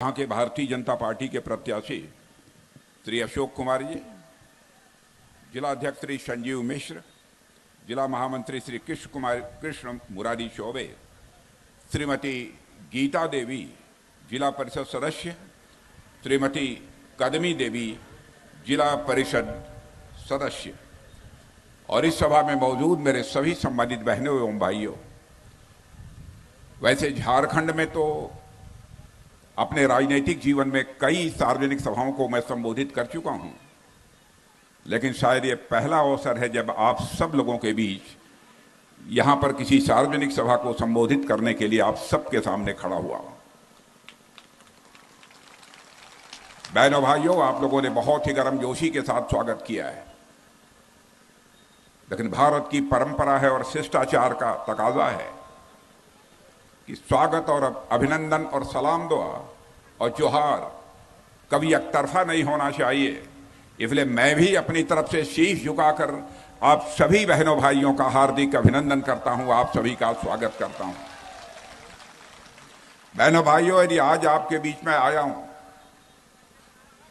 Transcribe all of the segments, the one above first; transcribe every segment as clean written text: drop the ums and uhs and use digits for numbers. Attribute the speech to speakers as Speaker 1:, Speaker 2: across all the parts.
Speaker 1: यहाँ के भारतीय जनता पार्टी के प्रत्याशी श्री अशोक कुमार जी, जिला अध्यक्ष श्री संजीव मिश्र, जिला महामंत्री श्री कृष्ण मुरारी चौबे, श्रीमती गीता देवी जिला परिषद सदस्य, श्रीमती कदमी देवी जिला परिषद सदस्य और इस सभा में मौजूद मेरे सभी सम्मानित बहनों एवं भाइयों। वैसे झारखंड में तो अपने राजनीतिक जीवन में कई सार्वजनिक सभाओं को मैं संबोधित कर चुका हूं, लेकिन शायद ये पहला अवसर है जब आप सब लोगों के बीच यहां पर किसी सार्वजनिक सभा को संबोधित करने के लिए आप सबके सामने खड़ा हुआ हूं। बहनों भाइयों, आप लोगों ने बहुत ही गर्मजोशी के साथ स्वागत किया है, लेकिन भारत की परंपरा है और शिष्टाचार का तकाजा है कि स्वागत और अभिनंदन और सलाम दुआ और जोहार कभी एकतरफा नहीं होना चाहिए। इसलिए मैं भी अपनी तरफ से शीश झुकाकर आप सभी बहनों भाइयों का हार्दिक अभिनंदन करता हूं, आप सभी का स्वागत करता हूं। बहनों भाइयों, यदि आज आपके बीच में आया हूं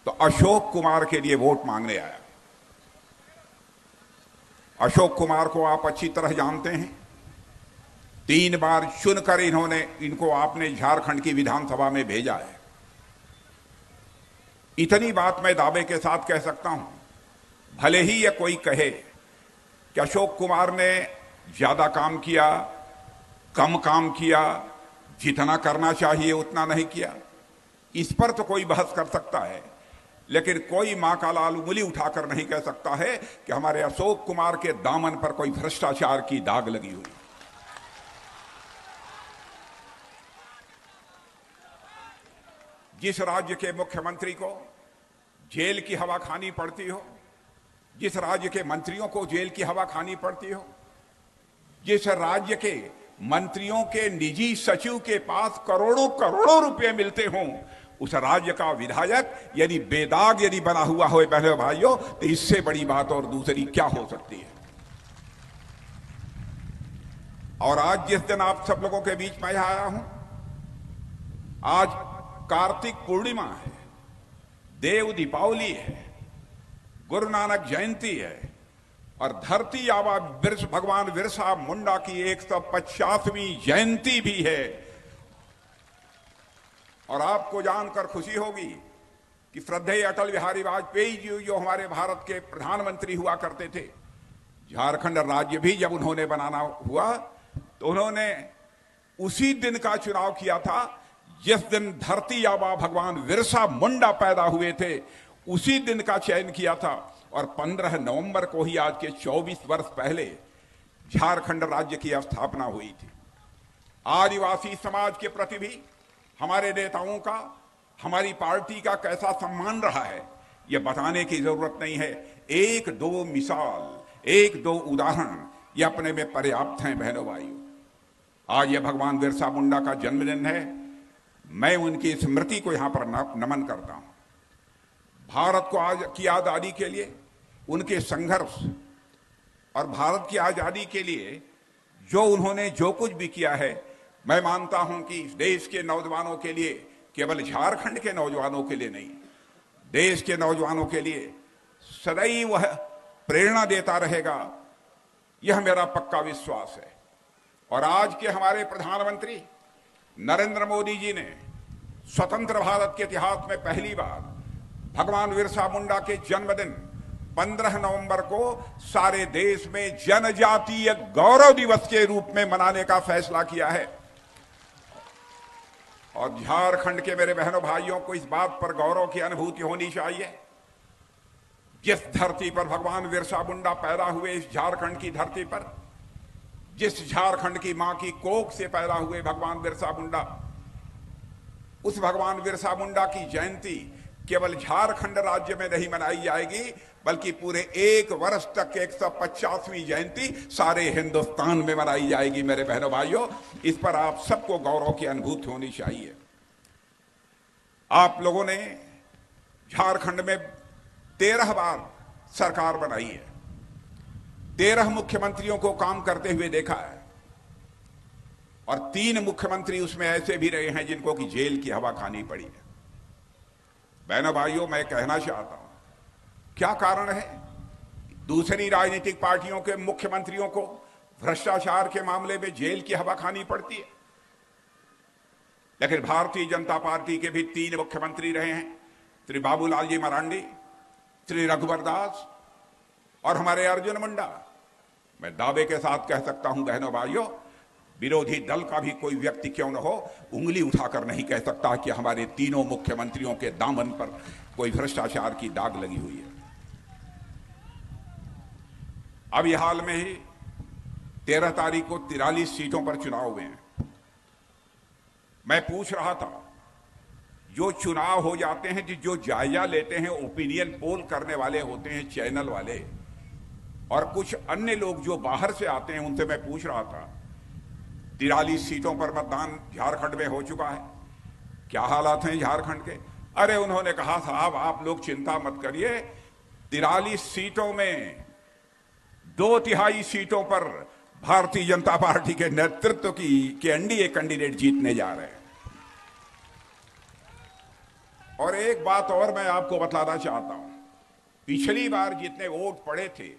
Speaker 1: तो अशोक कुमार के लिए वोट मांगने आया। अशोक कुमार को आप अच्छी तरह जानते हैं। 3 बार चुनकर इनको आपने झारखंड की विधानसभा में भेजा है। इतनी बात मैं दावे के साथ कह सकता हूं, भले ही यह कोई कहे कि अशोक कुमार ने ज्यादा काम किया, कम काम किया, जितना करना चाहिए उतना नहीं किया, इस पर तो कोई बहस कर सकता है, लेकिन कोई मां का लाल उंगली उठाकर नहीं कह सकता है कि हमारे अशोक कुमार के दामन पर कोई भ्रष्टाचार की दाग लगी हुई। जिस राज्य के मुख्यमंत्री को जेल की हवा खानी पड़ती हो, जिस राज्य के मंत्रियों को जेल की हवा खानी पड़ती हो, जिस राज्य के मंत्रियों के निजी सचिव के पास करोड़ों करोड़ों रुपए मिलते हों, उस राज्य का विधायक यदि बेदाग यदि बना हुआ हो, बहनों भाइयों, तो इससे बड़ी बात और दूसरी क्या हो सकती है। और आज जिस दिन आप सब लोगों के बीच में आया हूं, आज कार्तिक पूर्णिमा है, देव दीपावली है, गुरु नानक जयंती है और धरती आबा भगवान बिरसा मुंडा की 150वीं जयंती भी है। और आपको जानकर खुशी होगी कि श्रद्धेय अटल बिहारी वाजपेयी जी जो हमारे भारत के प्रधानमंत्री हुआ करते थे, झारखंड राज्य भी जब उन्होंने बनाना हुआ तो उन्होंने उसी दिन का चुनाव किया था जिस दिन धरती आबा भगवान बिरसा मुंडा पैदा हुए थे, उसी दिन का चयन किया था। और 15 नवंबर को ही आज के 24 वर्ष पहले झारखंड राज्य की स्थापना हुई थी। आदिवासी समाज के प्रति भी हमारे नेताओं का, हमारी पार्टी का कैसा सम्मान रहा है, यह बताने की जरूरत नहीं है। 1-2 मिसाल, 1-2 उदाहरण ये अपने में पर्याप्त हैं। बहनों भाइयों, आज यह भगवान बिरसा मुंडा का जन्मदिन है। मैं उनकी स्मृति को यहां पर नमन करता हूं। भारत को आज की आजादी के लिए उनके संघर्ष और भारत की आजादी के लिए जो उन्होंने जो कुछ भी किया है, मैं मानता हूं कि देश के नौजवानों के लिए, केवल झारखंड के नौजवानों के लिए नहीं, देश के नौजवानों के लिए सदैव वह प्रेरणा देता रहेगा, यह मेरा पक्का विश्वास है। और आज के हमारे प्रधानमंत्री नरेंद्र मोदी जी ने स्वतंत्र भारत के इतिहास में पहली बार भगवान बिरसा मुंडा के जन्मदिन 15 नवंबर को सारे देश में जनजातीय गौरव दिवस के रूप में मनाने का फैसला किया है। और झारखंड के मेरे बहनों भाइयों को इस बात पर गौरव की अनुभूति होनी चाहिए, जिस धरती पर भगवान बिरसा मुंडा पैदा हुए, इस झारखंड की धरती पर, जिस झारखंड की मां की कोख से पैदा हुए भगवान बिरसा मुंडा, उस भगवान बिरसा मुंडा की जयंती केवल झारखंड राज्य में नहीं मनाई जाएगी, बल्कि पूरे 1 वर्ष तक 150वीं जयंती सारे हिंदुस्तान में मनाई जाएगी। मेरे बहनों भाइयों, इस पर आप सबको गौरव की अनुभूति होनी चाहिए। आप लोगों ने झारखंड में 13 बार सरकार बनाई है, 13 मुख्यमंत्रियों को काम करते हुए देखा है और 3 मुख्यमंत्री उसमें ऐसे भी रहे हैं जिनको कि जेल की हवा खानी पड़ी है। बहनों भाइयों, मैं कहना चाहता हूं, क्या कारण है दूसरी राजनीतिक पार्टियों के मुख्यमंत्रियों को भ्रष्टाचार के मामले में जेल की हवा खानी पड़ती है, लेकिन भारतीय जनता पार्टी के भी 3 मुख्यमंत्री रहे हैं, श्री बाबूलाल जी मरांडी, श्री रघुवर दास और हमारे अर्जुन मुंडा। मैं दावे के साथ कह सकता हूं बहनों भाइयों, विरोधी दल का भी कोई व्यक्ति क्यों न हो, उंगली उठाकर नहीं कह सकता कि हमारे तीनों मुख्यमंत्रियों के दामन पर कोई भ्रष्टाचार की दाग लगी हुई है। अभी हाल में ही 13 तारीख को 43 सीटों पर चुनाव हुए हैं। मैं पूछ रहा था, जो चुनाव हो जाते हैं, जो जायजा लेते हैं, ओपिनियन पोल करने वाले होते हैं, चैनल वाले और कुछ अन्य लोग जो बाहर से आते हैं, उनसे मैं पूछ रहा था 43 सीटों पर मतदान झारखंड में हो चुका है, क्या हालात हैं झारखंड के? अरे उन्होंने कहा, साहब आप लोग चिंता मत करिए, 43 सीटों में 2/3 सीटों पर भारतीय जनता पार्टी के नेतृत्व के एनडीए कैंडिडेट जीतने जा रहे हैं। और एक बात और मैं आपको बताना चाहता हूं, पिछली बार जितने वोट पड़े थे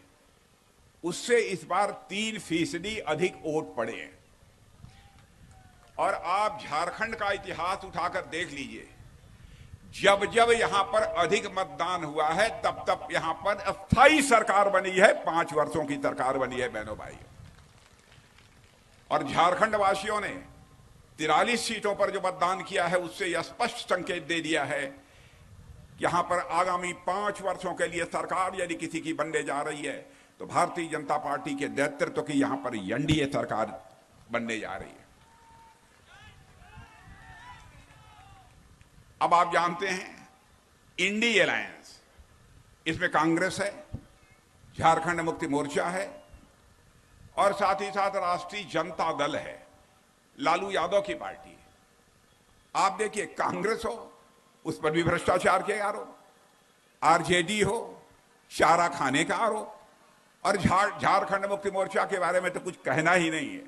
Speaker 1: उससे इस बार 3% अधिक वोट पड़े हैं। और आप झारखंड का इतिहास उठाकर देख लीजिए, जब जब यहां पर अधिक मतदान हुआ है तब तब यहां पर अस्थायी सरकार बनी है, 5 वर्षों की सरकार बनी है बहनों भाई। और झारखंड वासियों ने 43 सीटों पर जो मतदान किया है उससे यह स्पष्ट संकेत दे दिया है कि यहां पर आगामी 5 वर्षों के लिए सरकार यदि किसी की बनने जा रही है तो भारतीय जनता पार्टी के नेतृत्व की यहां पर एनडीए सरकार बनने जा रही है। अब आप जानते हैं इंडी अलायंस, इसमें कांग्रेस है, झारखंड मुक्ति मोर्चा है और साथ ही साथ राष्ट्रीय जनता दल है, लालू यादव की पार्टी। आप देखिए, कांग्रेस हो उस पर भी भ्रष्टाचार के आरोप, आरजेडी हो चारा खाने का आरोप, और झारखंड मुक्ति मोर्चा के बारे में तो कुछ कहना ही नहीं है।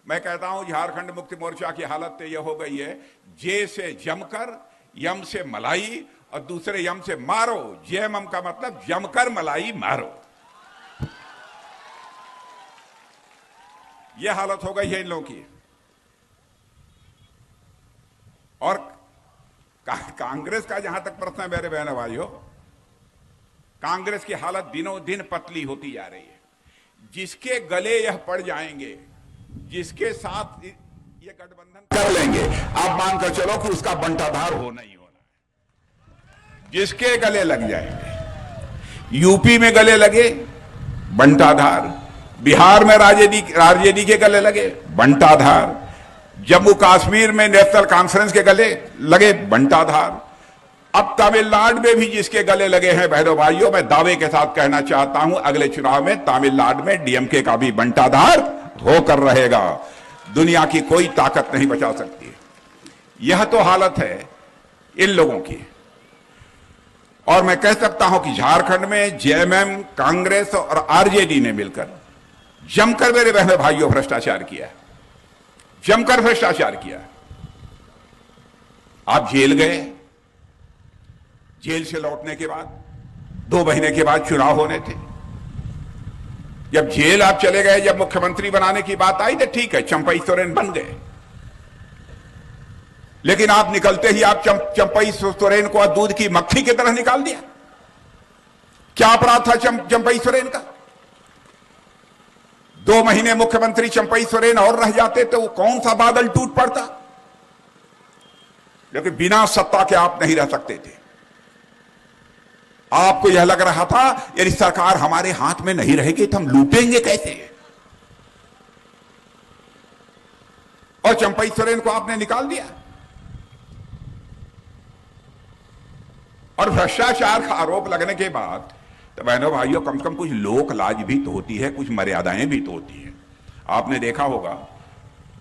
Speaker 1: मैं कहता हूं झारखंड मुक्ति मोर्चा की हालत तो यह हो गई है, जे से जमकर, यम से मलाई और दूसरे यम से मारो। जेएमएम का मतलब जमकर मलाई मारो, यह हालत हो गई है इन लोगों की। और कांग्रेस का जहां तक प्रश्न है मेरे बहनों भाइयों, कांग्रेस की हालत दिनों दिन पतली होती जा रही है। जिसके गले यह पड़ जाएंगे, जिसके साथ ये गठबंधन कर लेंगे, आप मानकर चलो कि उसका बंटाधार होना ही होना है। जिसके गले लग जाएंगे, यूपी में गले लगे बंटाधार, बिहार में आरजेडी के गले लगे बंटाधार, जम्मू कश्मीर में नेशनल कॉन्फ्रेंस के गले लगे बंटाधार, अब तमिलनाडु में भी जिसके गले लगे हैं बहनों भाइयों, मैं दावे के साथ कहना चाहता हूं अगले चुनाव में तमिलनाडु में डीएमके का भी बंटाधार होकर रहेगा। दुनिया की कोई ताकत नहीं बचा सकती। यह तो हालत है इन लोगों की। और मैं कह सकता हूं कि झारखंड में जेएमएम, कांग्रेस और आरजेडी ने मिलकर जमकर मेरे बहनों भाइयों भ्रष्टाचार किया, जमकर भ्रष्टाचार किया। आप जेल गए, जेल से लौटने के बाद 2 महीने के बाद चुनाव होने थे। जब जेल आप चले गए, जब मुख्यमंत्री बनाने की बात आई तो ठीक है, चंपई सोरेन बन गए, लेकिन आप निकलते ही आप चंपई सोरेन को दूध की मक्खी की तरह निकाल दिया। क्या अपराध था चंपई सोरेन का? 2 महीने मुख्यमंत्री चंपई सोरेन और रह जाते तो कौन सा बादल टूट पड़ता। लेकिन बिना सत्ता के आप नहीं रह सकते थे। आपको यह लग रहा था यदि सरकार हमारे हाथ में नहीं रहेगी तो हम लूटेंगे कैसे, और चंपई सोरेन को आपने निकाल दिया। और भ्रष्टाचार का आरोप लगने के बाद तो बहनों भाइयों कम से कम कुछ लोक लाज भी तो होती है, कुछ मर्यादाएं भी तो होती है। आपने देखा होगा,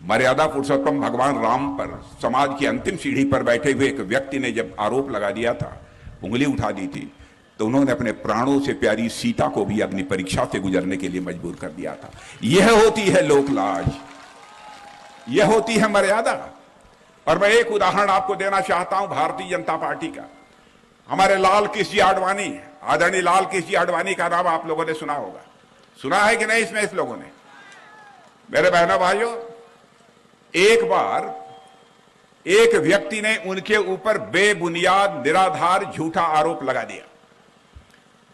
Speaker 1: मर्यादा पुरुषोत्तम भगवान राम पर समाज की अंतिम सीढ़ी पर बैठे हुए एक व्यक्ति ने जब आरोप लगा दिया था, उंगली उठा दी थी, तो उन्होंने अपने प्राणों से प्यारी सीता को भी अग्नि परीक्षा से गुजरने के लिए मजबूर कर दिया था। यह होती है लोकलाज, यह होती है मर्यादा। और मैं एक उदाहरण आपको देना चाहता हूं भारतीय जनता पार्टी का। हमारे लाल कृष्ण आडवाणी, आदरणीय लाल कृष्ण आडवाणी का नाम आप लोगों ने सुना होगा, सुना है कि नहीं इसमें इस लोगों ने? मेरे बहनों भाइयों, एक बार एक व्यक्ति ने उनके ऊपर बेबुनियाद निराधार झूठा आरोप लगा दिया।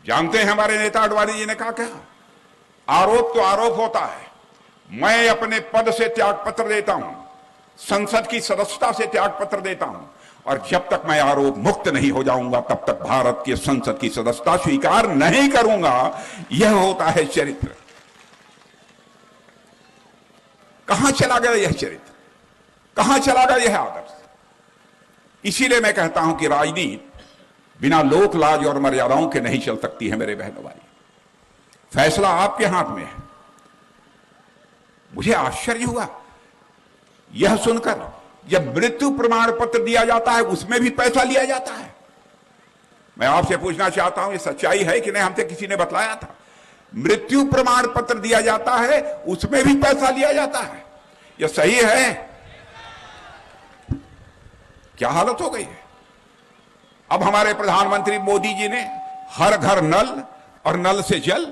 Speaker 1: जानते हैं हमारे नेता आडवाणी जी ने कहा क्या? आरोप तो आरोप होता है, मैं अपने पद से त्यागपत्र देता हूं, संसद की सदस्यता से त्यागपत्र देता हूं, और जब तक मैं आरोप मुक्त नहीं हो जाऊंगा तब तक भारत की संसद की सदस्यता स्वीकार नहीं करूंगा। यह होता है चरित्र। कहां चला गया यह चरित्र? कहां चला गया यह आदर्श? इसीलिए मैं कहता हूं कि राजनीति बिना लोक लाज और मर्यादाओं के नहीं चल सकती है। मेरे बहनों भाई, फैसला आपके हाथ में है। मुझे आश्चर्य हुआ यह सुनकर, जब मृत्यु प्रमाण पत्र दिया जाता है उसमें भी पैसा लिया जाता है। मैं आपसे पूछना चाहता हूं, यह सच्चाई है कि नहीं? हमसे किसी ने बतलाया था, मृत्यु प्रमाण पत्र दिया जाता है उसमें भी पैसा लिया जाता है। यह सही है? क्या हालत हो गई है? अब हमारे प्रधानमंत्री मोदी जी ने हर घर नल और नल से जल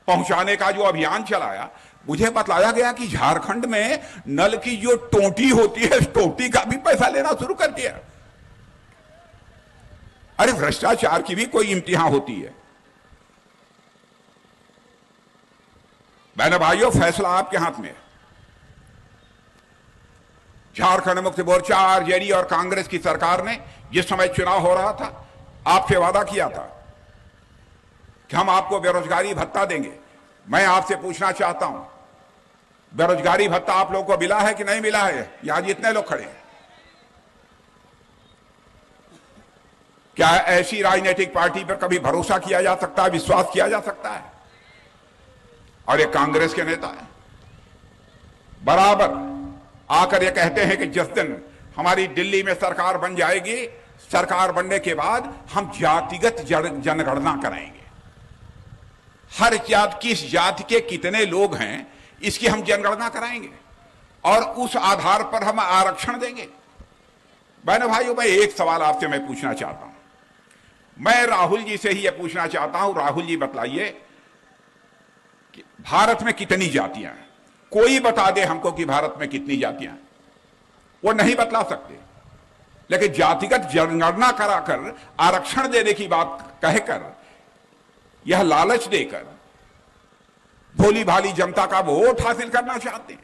Speaker 1: पहुंचाने का जो अभियान चलाया, मुझे बतलाया गया कि झारखंड में नल की जो टोटी होती है, टोटी का भी पैसा लेना शुरू कर दिया। अरे भ्रष्टाचार की भी कोई इम्तिहान होती है। बहनों भाइयों, फैसला आपके हाथ में है। झारखंड मुक्ति मोर्चा, आरजेडी और कांग्रेस की सरकार ने जिस समय चुनाव हो रहा था, आपसे वादा किया था कि हम आपको बेरोजगारी भत्ता देंगे। मैं आपसे पूछना चाहता हूं, बेरोजगारी भत्ता आप लोगों को मिला है कि नहीं मिला है? यहां जितने लोग खड़े हैं, क्या ऐसी राजनीतिक पार्टी पर कभी भरोसा किया जा सकता है, विश्वास किया जा सकता है? और ये कांग्रेस के नेता है, बराबर आकर ये कहते हैं कि जिस दिन हमारी दिल्ली में सरकार बन जाएगी, सरकार बनने के बाद हम जातिगत जनगणना कराएंगे। हर जात, किस जाति के कितने लोग हैं इसकी हम जनगणना कराएंगे और उस आधार पर हम आरक्षण देंगे। बहनों भाइयों, मैं एक सवाल आपसे मैं पूछना चाहता हूं। मैं राहुल जी से ही यह पूछना चाहता हूं, राहुल जी बताइए कि भारत में कितनी जातियां हैं? कोई बता दे हमको कि भारत में कितनी जातियां हैं। वो नहीं बतला सकते, लेकिन जातिगत जनगणना कराकर आरक्षण देने की बात कहकर, यह लालच देकर भोली भाली जनता का वोट हासिल करना चाहते हैं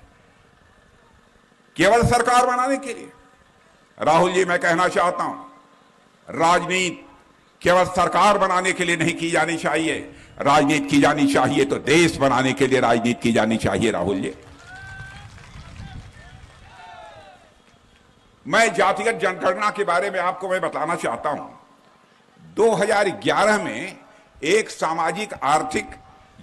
Speaker 1: केवल सरकार बनाने के लिए। राहुल जी, मैं कहना चाहता हूं, राजनीति केवल सरकार बनाने के लिए नहीं की जानी चाहिए, राजनीति की जानी चाहिए तो देश बनाने के लिए राजनीति की जानी चाहिए। राहुल जी, मैं जातिगत जनगणना के बारे में आपको मैं बताना चाहता हूं। 2011 में एक सामाजिक आर्थिक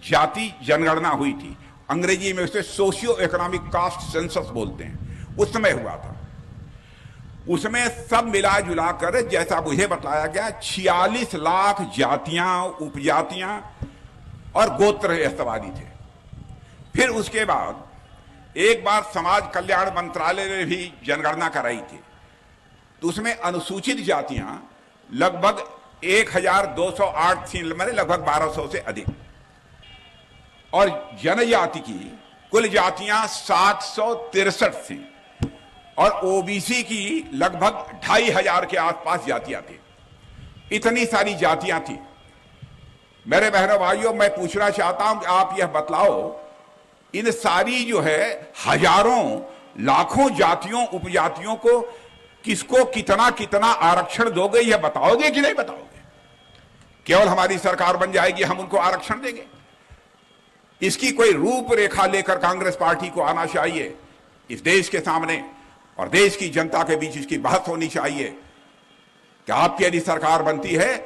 Speaker 1: जाति जनगणना हुई थी, अंग्रेजी में उसे सोशियो इकोनॉमिक कास्ट सेंसस बोलते हैं। उस समय हुआ था, उसमें सब मिला जुला कर जैसा मुझे बताया गया 46 लाख जातियां, उपजातियां और गोत्र ऐसवादी थे। फिर उसके बाद एक बार समाज कल्याण मंत्रालय ने भी जनगणना कराई थी, तो उसमें अनुसूचित जातियां लगभग 1208 थी, मैंने लगभग 1200 से अधिक, और जनजाति की कुल जातियां 763 थी, और ओबीसी की लगभग 2500 के आसपास जातियां थी। इतनी सारी जातियां थी। मेरे बहनों भाइयों, मैं पूछना चाहता हूं कि आप यह बतलाओ, इन सारी जो है हजारों लाखों जातियों, उपजातियों को किसको कितना कितना आरक्षण दोगे, यह बताओगे कि नहीं बताओगे? केवल हमारी सरकार बन जाएगी हम उनको आरक्षण देंगे? इसकी कोई रूपरेखा लेकर कांग्रेस पार्टी को आना चाहिए इस देश के सामने, और देश की जनता के बीच इसकी बहस होनी चाहिए कि आपकी यदि सरकार बनती है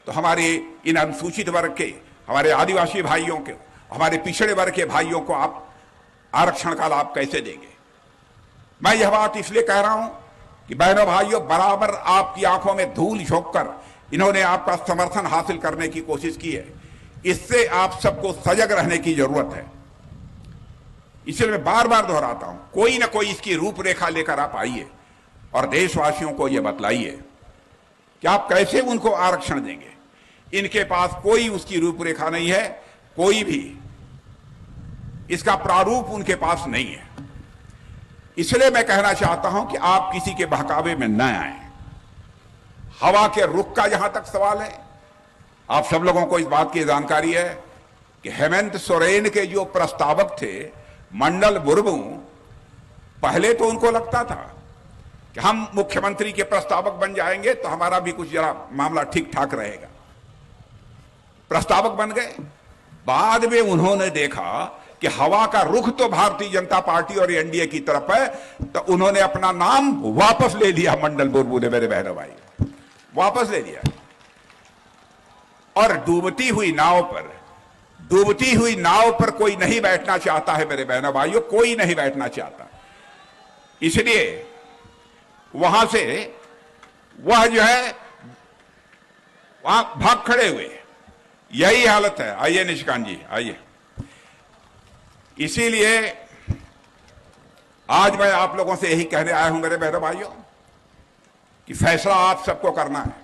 Speaker 1: तो हमारे इन अनुसूचित वर्ग के, हमारे आदिवासी भाइयों के, हमारे पिछड़े वर्ग के भाइयों को आप आरक्षण का लाभ कैसे देंगे? मैं यह बात इसलिए कह रहा हूं कि बहनों भाइयों, बराबर आपकी आंखों में धूल झोंककर इन्होंने आपका समर्थन हासिल करने की कोशिश की है। इससे आप सबको सजग रहने की जरूरत है। इसलिए मैं बार बार दोहराता हूं, कोई ना कोई इसकी रूपरेखा लेकर आप आइए और देशवासियों को यह बतलाइए कि आप कैसे उनको आरक्षण देंगे। इनके पास कोई उसकी रूपरेखा नहीं है, कोई भी इसका प्रारूप उनके पास नहीं है। इसलिए मैं कहना चाहता हूं कि आप किसी के बहकावे में न आए। हवा के रुख का जहां तक सवाल है, आप सब लोगों को इस बात की जानकारी है कि हेमंत सोरेन के जो प्रस्तावक थे मंडल मुर्मू, पहले तो उनको लगता था कि हम मुख्यमंत्री के प्रस्तावक बन जाएंगे तो हमारा भी कुछ जरा मामला ठीक ठाक रहेगा। प्रस्तावक बन गए। बाद में उन्होंने देखा कि हवा का रुख तो भारतीय जनता पार्टी और एनडीए की तरफ है, तो उन्होंने अपना नाम वापस ले लिया। मंडल मुर्मू ने, मेरे बहनों भाई, वापस ले लिया। और डूबती हुई नाव पर कोई नहीं बैठना चाहता है मेरे बहनों भाइयों, कोई नहीं बैठना चाहता। इसलिए वहां से वह जो है वहां भाग खड़े हुए। यही हालत है। आइए निशिकांत जी, आइए। इसीलिए आज मैं आप लोगों से यही कहने आया हूं मेरे बहनों भाइयों कि फैसला आप सबको करना है।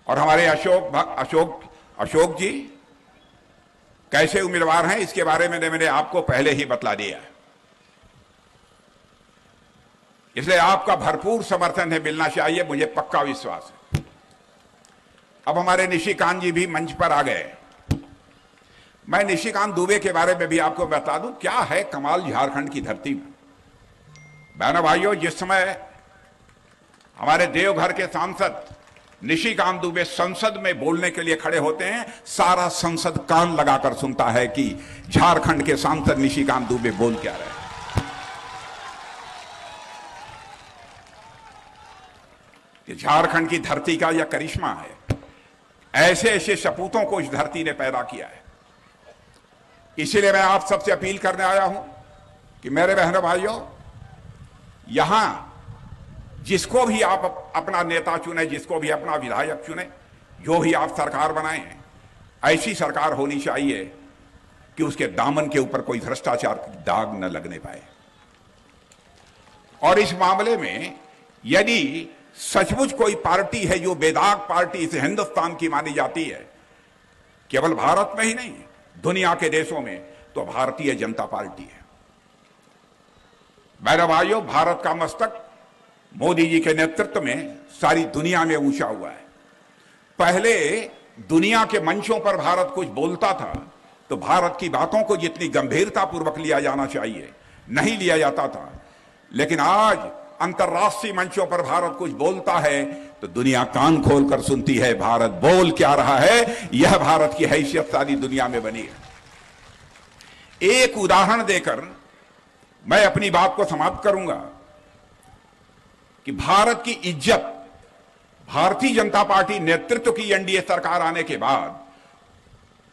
Speaker 1: और हमारे अशोक जी कैसे उम्मीदवार हैं इसके बारे में मैंने आपको पहले ही बतला दिया है। इसलिए आपका भरपूर समर्थन है, मिलना चाहिए, मुझे पक्का विश्वास है। अब हमारे निशिकांत जी भी मंच पर आ गए। मैं निशिकांत दुबे के बारे में भी आपको बता दूं, क्या है कमाल झारखंड की धरती में। बहनों भाइयों, जिस समय हमारे देवघर के सांसद निशिकांत दुबे संसद में बोलने के लिए खड़े होते हैं, सारा संसद कान लगाकर सुनता है कि झारखंड के सांसद निशिकांत दुबे बोल क्या रहे हैं। झारखंड की धरती का यह करिश्मा है। ऐसे ऐसे सपूतों को इस धरती ने पैदा किया है। इसीलिए मैं आप सबसे अपील करने आया हूं कि मेरे बहनों भाइयों, यहां जिसको भी आप अपना नेता चुने, जिसको भी अपना विधायक चुने, जो भी आप सरकार बनाएं, ऐसी सरकार होनी चाहिए कि उसके दामन के ऊपर कोई भ्रष्टाचार की दाग न लगने पाए। और इस मामले में यदि सचमुच कोई पार्टी है जो बेदाग पार्टी इस हिंदुस्तान की मानी जाती है, केवल भारत में ही नहीं दुनिया के देशों में, तो भारतीय जनता पार्टी है। मेरे भाइयों, भारत का मस्तक मोदी जी के नेतृत्व में सारी दुनिया में ऊंचा हुआ है। पहले दुनिया के मंचों पर भारत कुछ बोलता था तो भारत की बातों को जितनी गंभीरता पूर्वक लिया जाना चाहिए नहीं लिया जाता था, लेकिन आज अंतर्राष्ट्रीय मंचों पर भारत कुछ बोलता है तो दुनिया कान खोलकर सुनती है भारत बोल क्या रहा है। यह भारत की हैसियत सारी दुनिया में बनी है। एक उदाहरण देकर मैं अपनी बात को समाप्त करूंगा कि भारत की इज्जत भारतीय जनता पार्टी नेतृत्व की एनडीए सरकार आने के बाद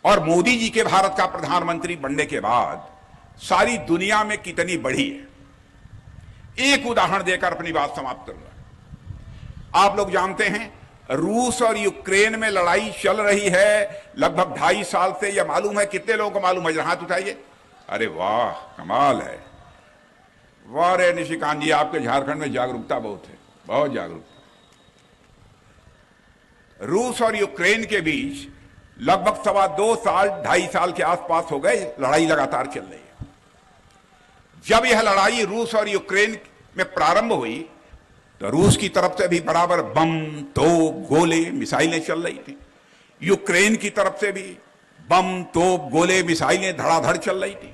Speaker 1: और मोदी जी के भारत का प्रधानमंत्री बनने के बाद सारी दुनिया में कितनी बढ़ी है। एक उदाहरण देकर अपनी बात समाप्त करूंगा। आप लोग जानते हैं रूस और यूक्रेन में लड़ाई चल रही है लगभग 2.5 साल से। यह मालूम है कितने लोगों को मालूम है? जरा हाथ उठाइए। अरे वाह, कमाल है। वाह रे निशिकांत जी, आपके झारखंड में जागरूकता बहुत है, बहुत जागरूकता। रूस और यूक्रेन के बीच लगभग 2.25 साल 2.5 साल के आसपास हो गए, लड़ाई लगातार चल रही है। जब यह लड़ाई रूस और यूक्रेन में प्रारंभ हुई तो रूस की तरफ से भी बराबर बम, तोप, गोले, मिसाइलें चल रही थी। यूक्रेन की तरफ से भी बम, तोप, गोले, मिसाइलें धड़ाधड़ चल रही थी।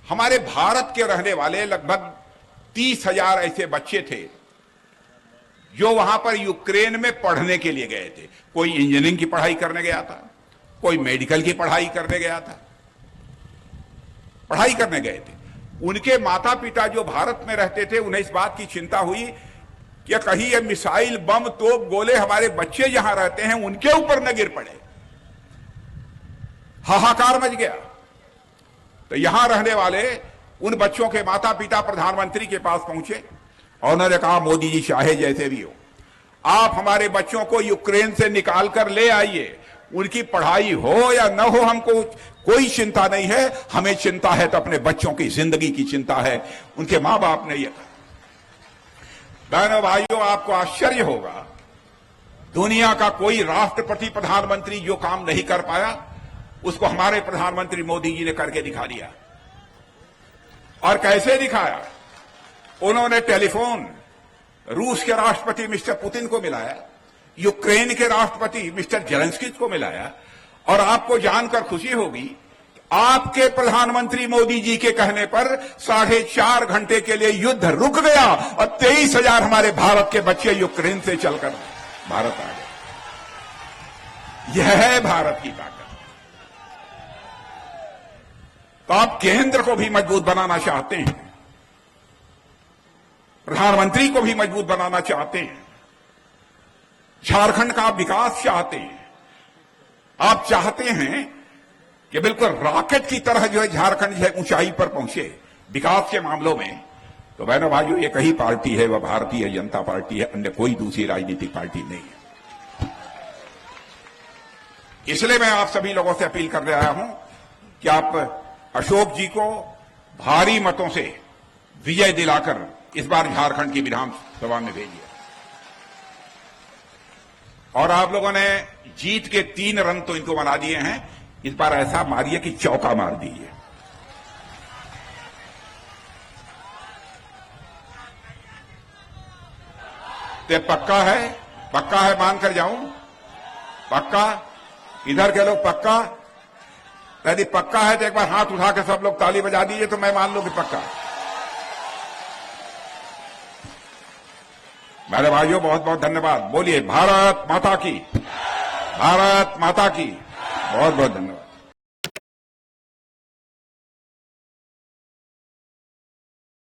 Speaker 1: हमारे भारत के रहने वाले लगभग 30,000 ऐसे बच्चे थे जो वहां पर यूक्रेन में पढ़ने के लिए गए थे। कोई इंजीनियरिंग की पढ़ाई करने गया था, कोई मेडिकल की पढ़ाई करने गया था, पढ़ाई करने गए थे। उनके माता पिता जो भारत में रहते थे उन्हें इस बात की चिंता हुई कि कहीं ये मिसाइल, बम, तोप, गोले हमारे बच्चे जहां रहते हैं उनके ऊपर न गिर पड़े। हाहाकार मच गया। तो यहां रहने वाले उन बच्चों के माता पिता प्रधानमंत्री के पास पहुंचे और उन्होंने कहा, मोदी जी चाहे जैसे भी हो, आप हमारे बच्चों को यूक्रेन से निकाल कर ले आइए। उनकी पढ़ाई हो या न हो हमको कोई चिंता नहीं है, हमें चिंता है तो अपने बच्चों की जिंदगी की चिंता है। उनके मां बाप ने यह कहा। बहनों भाइयों, आपको आश्चर्य होगा दुनिया का कोई राष्ट्रपति प्रधानमंत्री जो काम नहीं कर पाया उसको हमारे प्रधानमंत्री मोदी जी ने करके दिखा दिया। और कैसे दिखाया? उन्होंने टेलीफोन रूस के राष्ट्रपति मिस्टर पुतिन को मिलाया, यूक्रेन के राष्ट्रपति मिस्टर जेलेंस्की को मिलाया, और आपको जानकर खुशी होगी आपके प्रधानमंत्री मोदी जी के कहने पर 4.5 घंटे के लिए युद्ध रुक गया और 23,000 हमारे भारत के बच्चे यूक्रेन से चलकर भारत आ गए। यह है भारत की ताकत। तो आप केंद्र को भी मजबूत बनाना चाहते हैं, प्रधानमंत्री को भी मजबूत बनाना चाहते हैं, झारखंड का विकास चाहते हैं, आप चाहते हैं कि बिल्कुल रॉकेट की तरह जो है झारखंड जो है ऊंचाई पर पहुंचे विकास के मामलों में, तो बहनों भाइयों एक ही पार्टी है, वह भारतीय जनता पार्टी है, अन्य कोई दूसरी राजनीतिक पार्टी नहीं है। इसलिए मैं आप सभी लोगों से अपील कर रहा हूं कि आप अशोक जी को भारी मतों से विजय दिलाकर इस बार झारखंड की विधानसभा में भेजिए। और आप लोगों ने जीत के 3 रन तो इनको बना दिए हैं, इस बार ऐसा मारिए कि चौका मार दीजिए। तो पक्का है मान कर जाऊं? पक्का? इधर के लोग पक्का? यदि पक्का है तो एक बार हाथ उठा के सब लोग ताली बजा दीजिए तो मैं मान लूं कि पक्का। मेरे भाइयों बहुत बहुत धन्यवाद। बोलिए भारत माता की, भारत माता की। बहुत बहुत धन्यवाद।